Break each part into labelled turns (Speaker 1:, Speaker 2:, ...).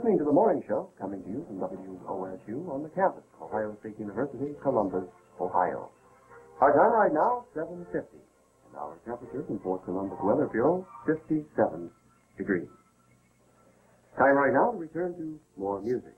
Speaker 1: listening to The Morning Show, coming to you from WOSU on the campus, Ohio State University, Columbus, Ohio. Our time right now, 7:50. And our temperature in Fort Columbus Weather Bureau, 57 degrees. Time right now to return to more music.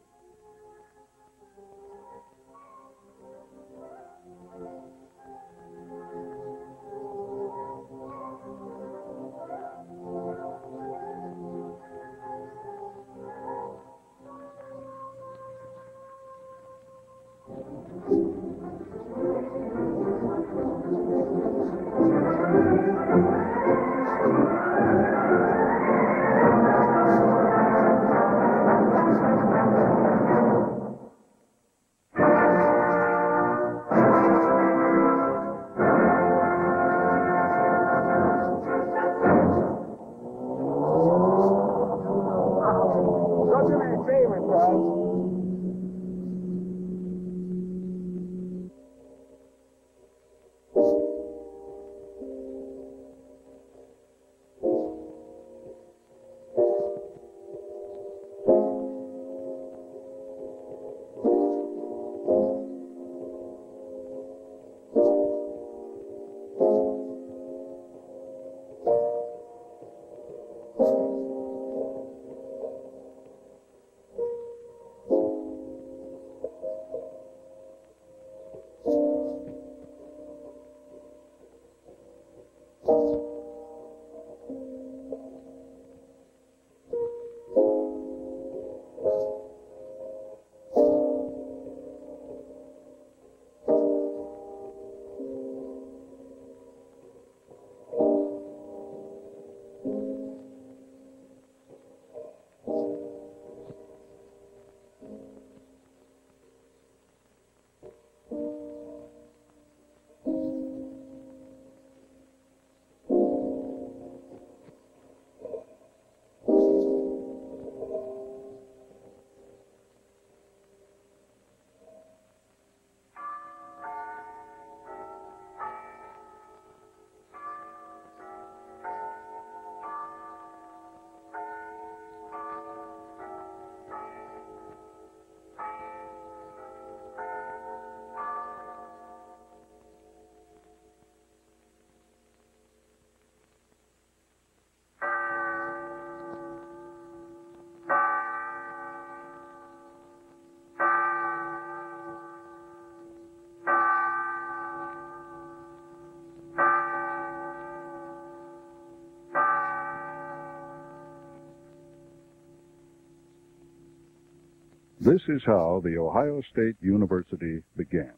Speaker 2: This is how the Ohio State University began.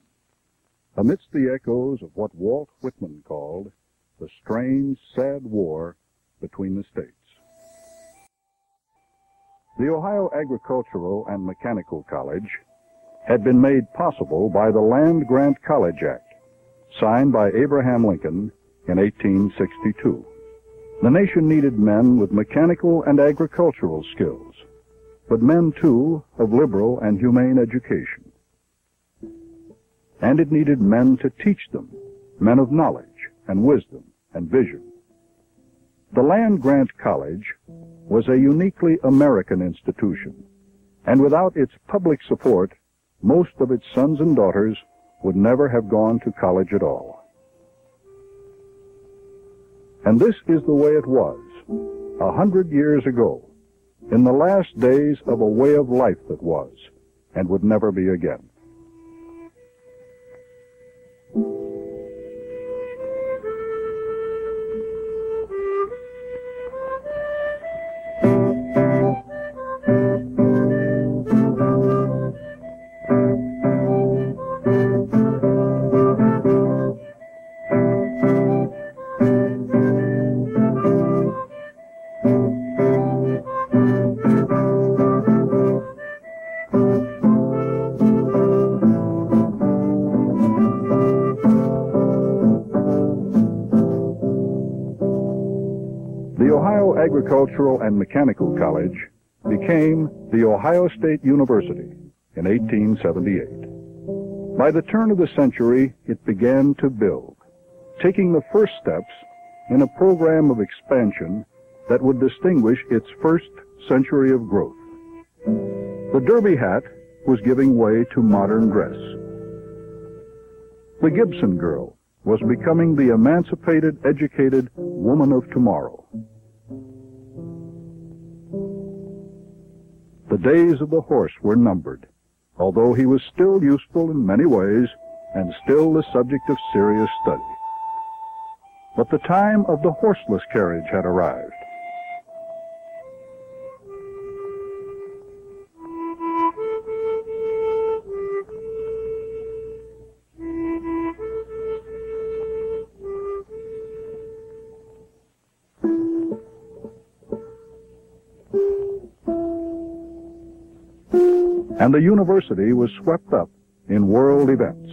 Speaker 2: Amidst the echoes of what Walt Whitman called the strange, sad war between the states. The Ohio Agricultural and Mechanical College had been made possible by the Land Grant College Act, signed by Abraham Lincoln in 1862. The nation needed men with mechanical and agricultural skills, but men, too, of liberal and humane education. And it needed men to teach them, men of knowledge and wisdom and vision. The Land Grant College was a uniquely American institution, and without its public support, most of its sons and daughters would never have gone to college at all. And this is the way it was 100 years ago, in the last days of a way of life that was and would never be again. The Ohio Agricultural and Mechanical College became the Ohio State University in 1878. By the turn of the century, it began to build, taking the first steps in a program of expansion that would distinguish its first century of growth. The derby hat was giving way to modern dress. The Gibson girl was becoming the emancipated, educated woman of tomorrow. The days of the horse were numbered, although he was still useful in many ways and still the subject of serious study. But the time of the horseless carriage had arrived. And the university was swept up in world events.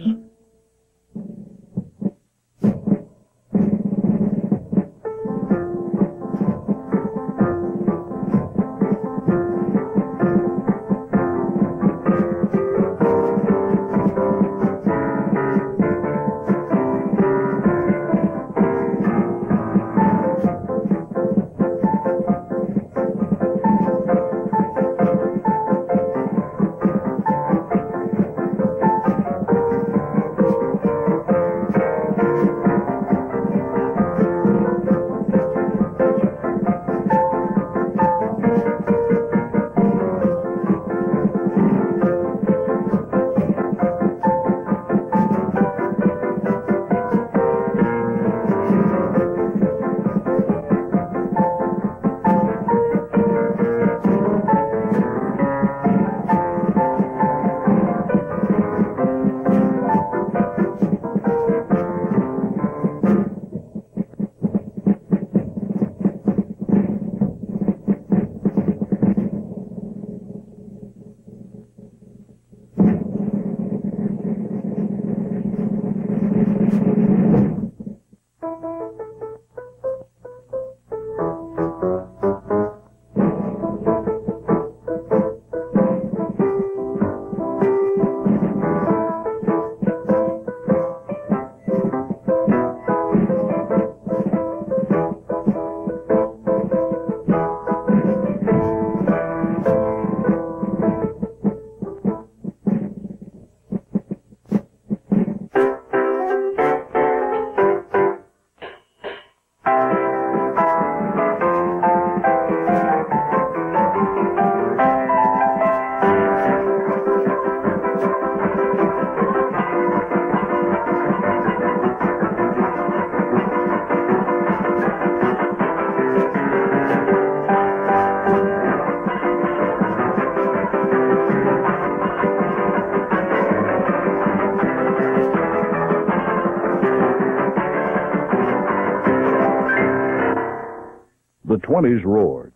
Speaker 2: The 20s roared,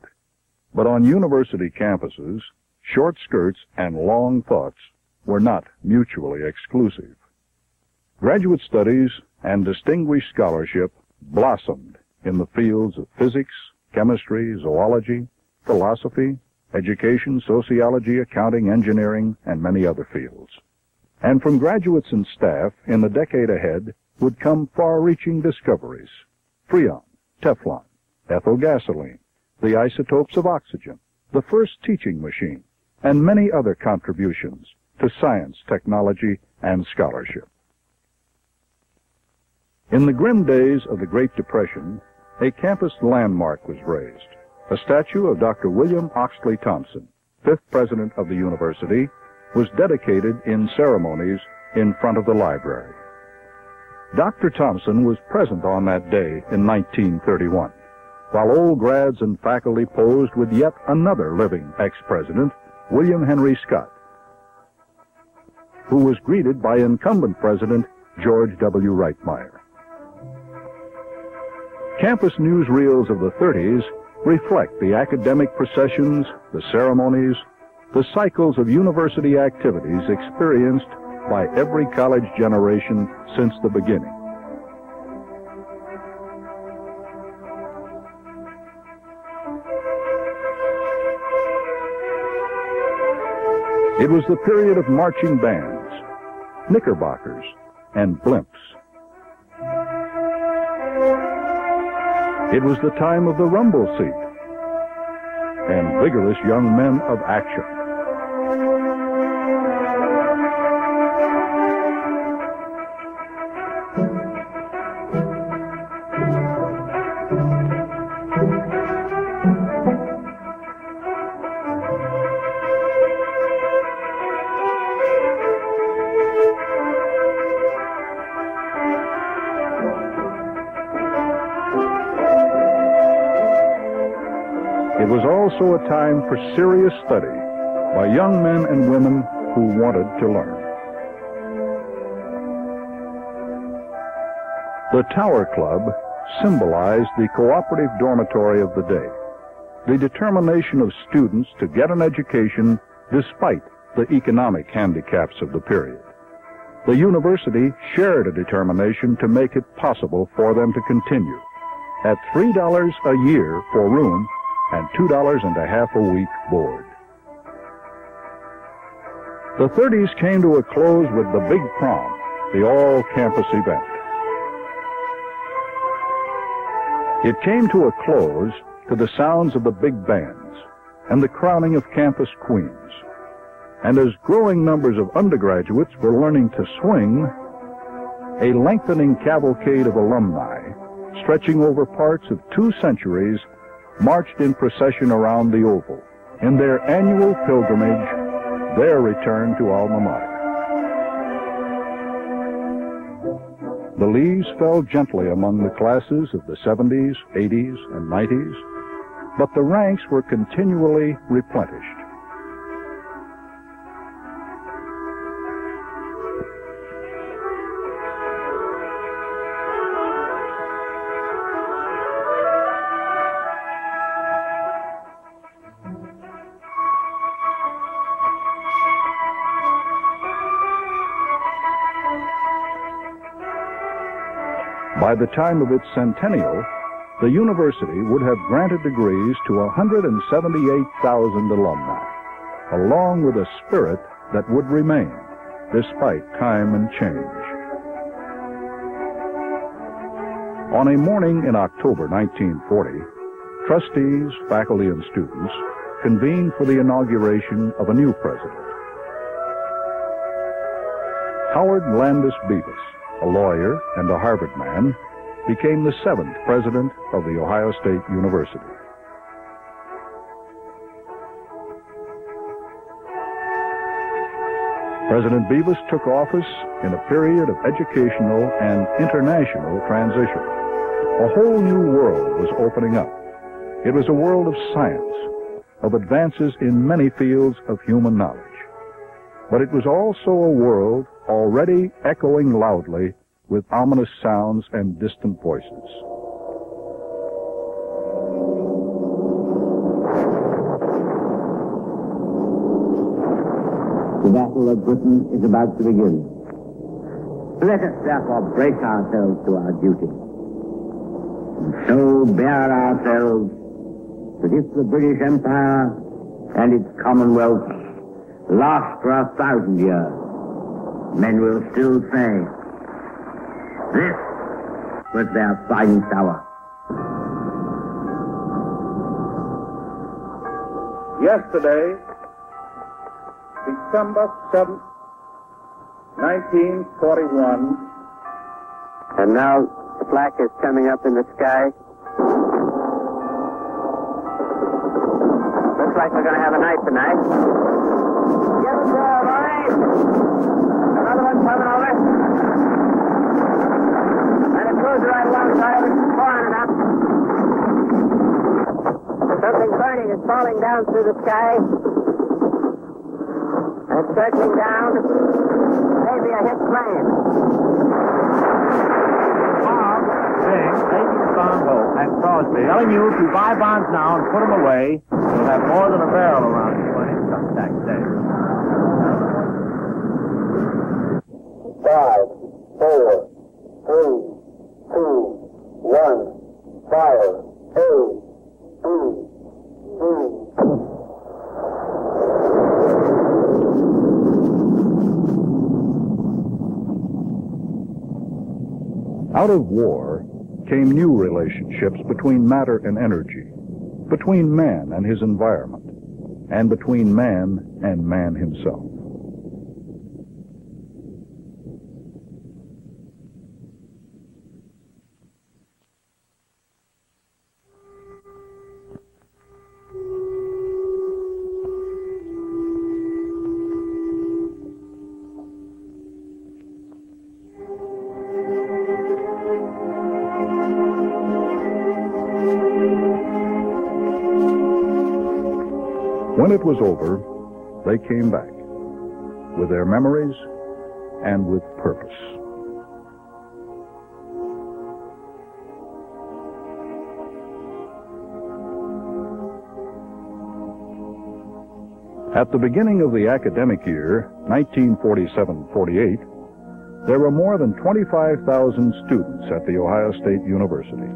Speaker 2: but on university campuses, short skirts and long thoughts were not mutually exclusive. Graduate studies and distinguished scholarship blossomed in the fields of physics, chemistry, zoology, philosophy, education, sociology, accounting, engineering, and many other fields. And from graduates and staff in the decade ahead would come far-reaching discoveries: Freon, Teflon, ethyl gasoline, the isotopes of oxygen, the first teaching machine, and many other contributions to science, technology, and scholarship. In the grim days of the Great Depression, a campus landmark was raised. A statue of Dr. William Oxley Thompson, fifth president of the university, was dedicated in ceremonies in front of the library. Dr. Thompson was present on that day in 1931, while old grads and faculty posed with yet another living ex-president, William Henry Scott, who was greeted by incumbent president George W. Reitmeyer. Campus newsreels of the 30s reflect the academic processions, the ceremonies, the cycles of university activities experienced by every college generation since the beginning. It was the period of marching bands, knickerbockers, and blimps. It was the time of the rumble seat and vigorous young men of action. It was also a time for serious study by young men and women who wanted to learn. The Tower Club symbolized the cooperative dormitory of the day, the determination of students to get an education despite the economic handicaps of the period. The university shared a determination to make it possible for them to continue at $3 a year for room and $2.50 a week board. The 30s came to a close with the Big Prom, the all-campus event. It came to a close to the sounds of the big bands and the crowning of campus queens. And as growing numbers of undergraduates were learning to swing, a lengthening cavalcade of alumni, stretching over parts of 2 centuries, marched in procession around the Oval in their annual pilgrimage, their return to Alma Mater. The leaves fell gently among the classes of the 70s, 80s, and 90s, but the ranks were continually replenished. By the time of its centennial, the university would have granted degrees to 178,000 alumni, along with a spirit that would remain despite time and change. On a morning in October 1940, trustees, faculty, and students convened for the inauguration of a new president. Howard Landis Bevis, a lawyer and a Harvard man, became the 7th president of the Ohio State University. President Bevis took office in a period of educational and international transition. A whole new world was opening up. It was a world of science, of advances in many fields of human knowledge. But it was also a world already echoing loudly with ominous sounds and distant voices.
Speaker 3: The battle of Britain is about to begin. Let us therefore brace ourselves to our duty, and so bear ourselves that if the British Empire and its Commonwealth last for 1,000 years, men will still say, this was their finest hour.
Speaker 4: Yesterday, December 7th, 1941.
Speaker 3: And now the flag is coming up in the sky. Looks like we're going to have a night tonight. Get it there, boys! Another one coming over. And it goes right alongside of it, pouring it up. Something burning is falling down through the sky. And it's circling down. Maybe a hit plane.
Speaker 5: Bob, Bing, Agent Bongo, and Crosby telling you if you buy bonds now and put them away, you'll have more than a barrel around you on income tax day.
Speaker 3: 5, 4, 3, 2, 1, fire, 8, 2, 3.
Speaker 2: Out of war came new relationships between matter and energy, between man and his environment, and between man and man himself. When it was over, they came back with their memories and with purpose. At the beginning of the academic year, 1947-48, there were more than 25,000 students at The Ohio State University,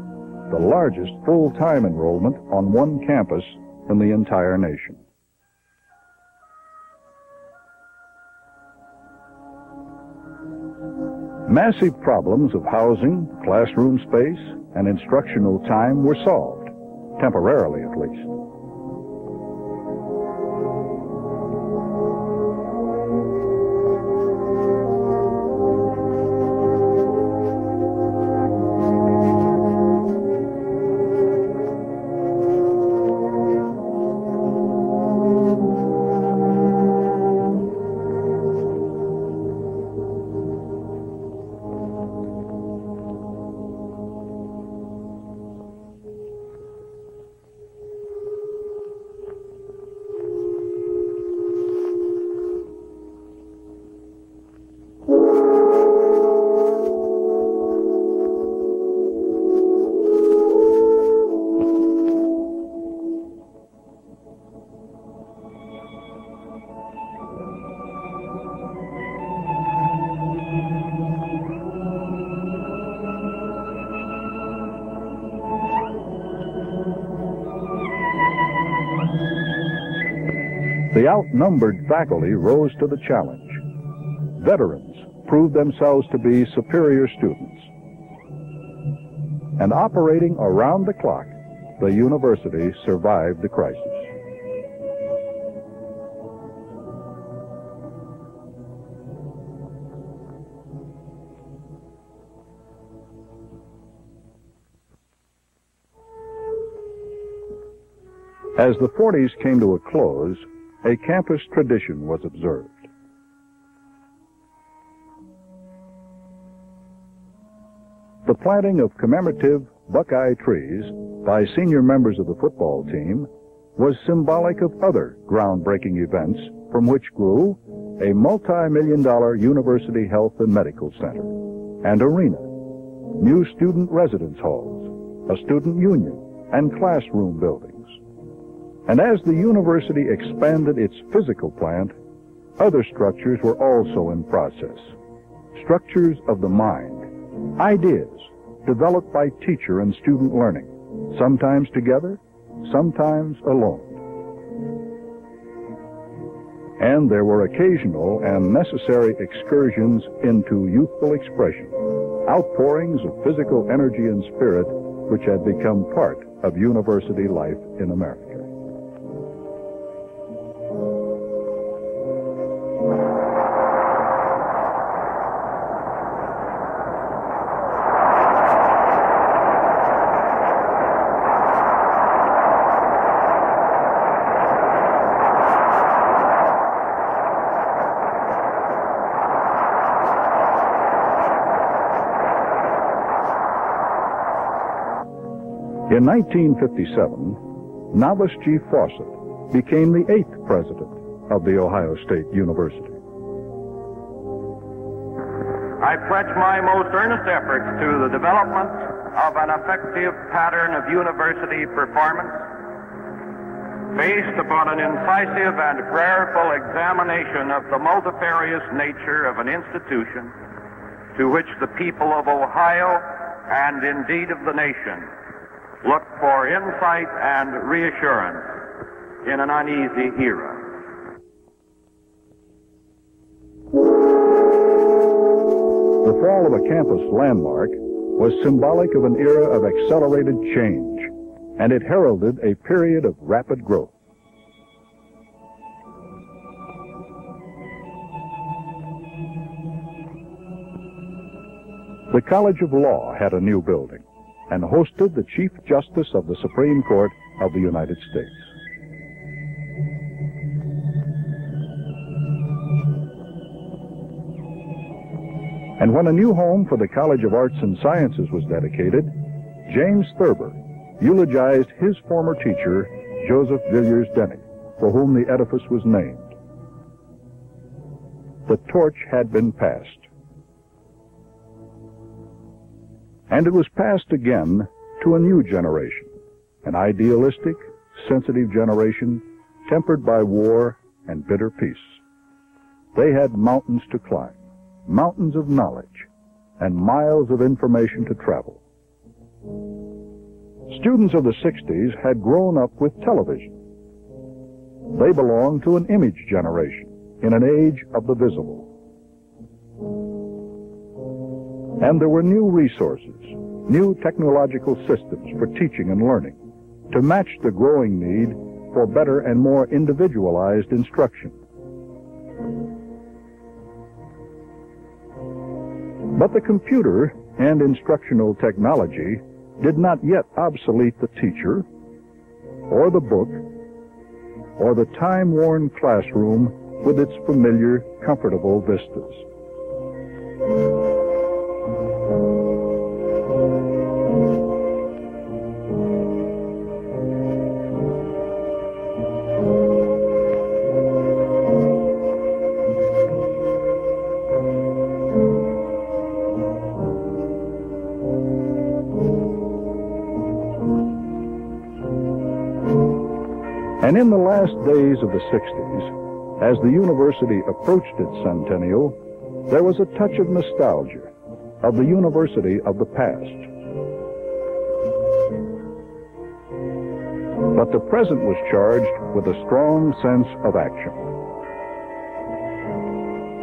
Speaker 2: the largest full-time enrollment on one campus in the entire nation. Massive problems of housing, classroom space, and instructional time were solved, temporarily at least. The outnumbered faculty rose to the challenge. Veterans proved themselves to be superior students. And operating around the clock, the university survived the crisis. As the 40s came to a close, a campus tradition was observed. The planting of commemorative Buckeye trees by senior members of the football team was symbolic of other groundbreaking events from which grew a multi-million-dollar university health and medical center, and arena, new student residence halls, a student union, and classroom buildings. And as the university expanded its physical plant, other structures were also in process. Structures of the mind, ideas developed by teacher and student learning, sometimes together, sometimes alone. And there were occasional and necessary excursions into youthful expression, outpourings of physical energy and spirit which had become part of university life in America. In 1957, Novice G. Fawcett became the 8th president of The Ohio State University.
Speaker 6: I pledge my most earnest efforts to the development of an effective pattern of university performance based upon an incisive and prayerful examination of the multifarious nature of an institution to which the people of Ohio and indeed of the nation look for insight and reassurance in an uneasy era.
Speaker 2: The fall of a campus landmark was symbolic of an era of accelerated change, and it heralded a period of rapid growth. The College of Law had a new building and hosted the Chief Justice of the Supreme Court of the United States. And when a new home for the College of Arts and Sciences was dedicated, James Thurber eulogized his former teacher, Joseph Villiers Denny, for whom the edifice was named. The torch had been passed. And it was passed again to a new generation, an idealistic, sensitive generation tempered by war and bitter peace. They had mountains to climb, mountains of knowledge, and miles of information to travel. Students of the 60s had grown up with television. They belonged to an image generation in an age of the visible. And there were new resources, new technological systems for teaching and learning to match the growing need for better and more individualized instruction. But the computer and instructional technology did not yet obsolete the teacher, or the book, or the time-worn classroom with its familiar, comfortable vistas. And in the last days of the 60s, as the university approached its centennial, there was a touch of nostalgia of the university of the past. But the present was charged with a strong sense of action.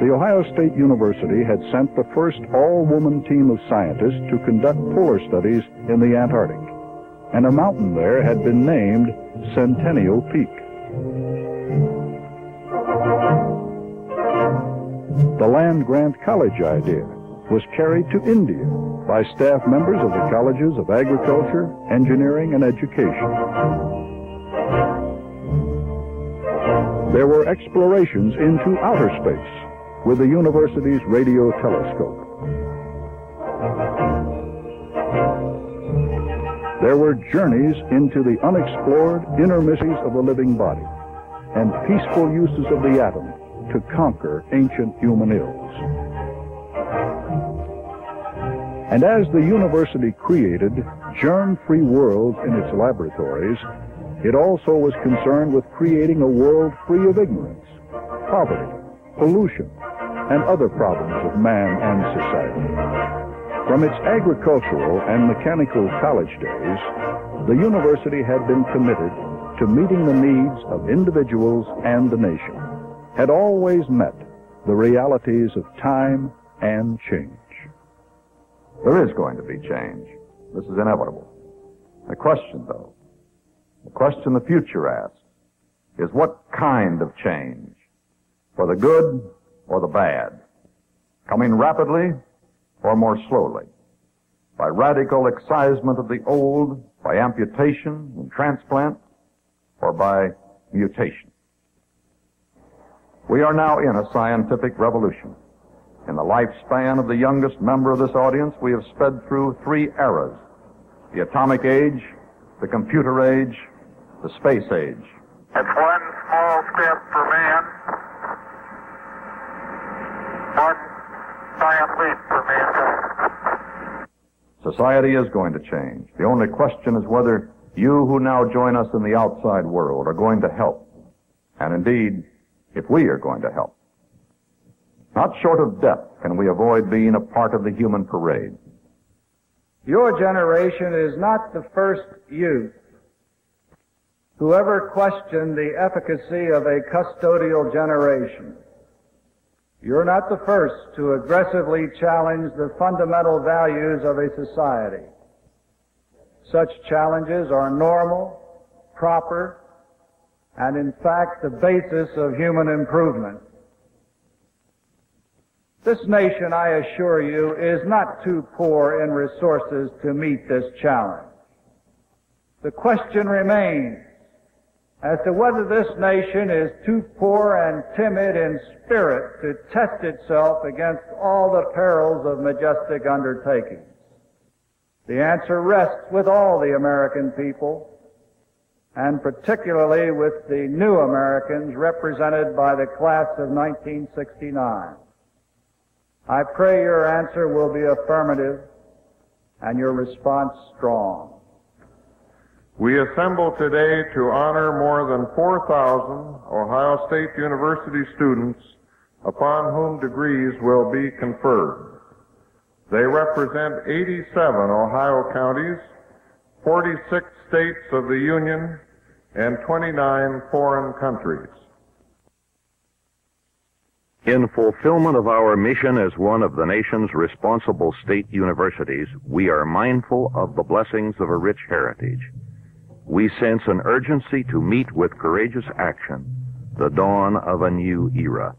Speaker 2: The Ohio State University had sent the first all-woman team of scientists to conduct polar studies in the Antarctic, and a mountain there had been named Centennial Peak. The land-grant college idea was carried to India by staff members of the colleges of agriculture, engineering, and education. There were explorations into outer space with the university's radio telescope. There were journeys into the unexplored inner mysteries of the living body and peaceful uses of the atom to conquer ancient human ills. And as the university created germ-free worlds in its laboratories, it also was concerned with creating a world free of ignorance, poverty, pollution, and other problems of man and society. From its agricultural and mechanical college days, the university had been committed to meeting the needs of individuals and the nation, had always met the realities of time and change.
Speaker 7: There is going to be change. This is inevitable. The question, though, the question the future asks, is what kind of change? For the good or the bad? Coming rapidly or more slowly? By radical excisement of the old, by amputation and transplant, or by mutation? We are now in a scientific revolution. In the lifespan of the youngest member of this audience, we have sped through 3 eras: the atomic age, the computer age, the space age.
Speaker 6: It's one small step for man, one giant leap for mankind.
Speaker 7: Society is going to change. The only question is whether you who now join us in the outside world are going to help. And indeed, if we are going to help. Not short of death can we avoid being a part of the human parade.
Speaker 4: Your generation is not the first youth who ever questioned the efficacy of a custodial generation. You're not the first to aggressively challenge the fundamental values of a society. Such challenges are normal, proper, and in fact the basis of human improvement. This nation, I assure you, is not too poor in resources to meet this challenge. The question remains as to whether this nation is too poor and timid in spirit to test itself against all the perils of majestic undertakings. The answer rests with all the American people, and particularly with the new Americans represented by the class of 1969? I pray your answer will be affirmative and your response strong.
Speaker 8: We assemble today to honor more than 4,000 Ohio State University students upon whom degrees will be conferred. They represent 87 Ohio counties, 46 states of the Union, and 29 foreign countries.
Speaker 6: In fulfillment of our mission as one of the nation's responsible state universities, we are mindful of the blessings of a rich heritage. We sense an urgency to meet with courageous action the dawn of a new era.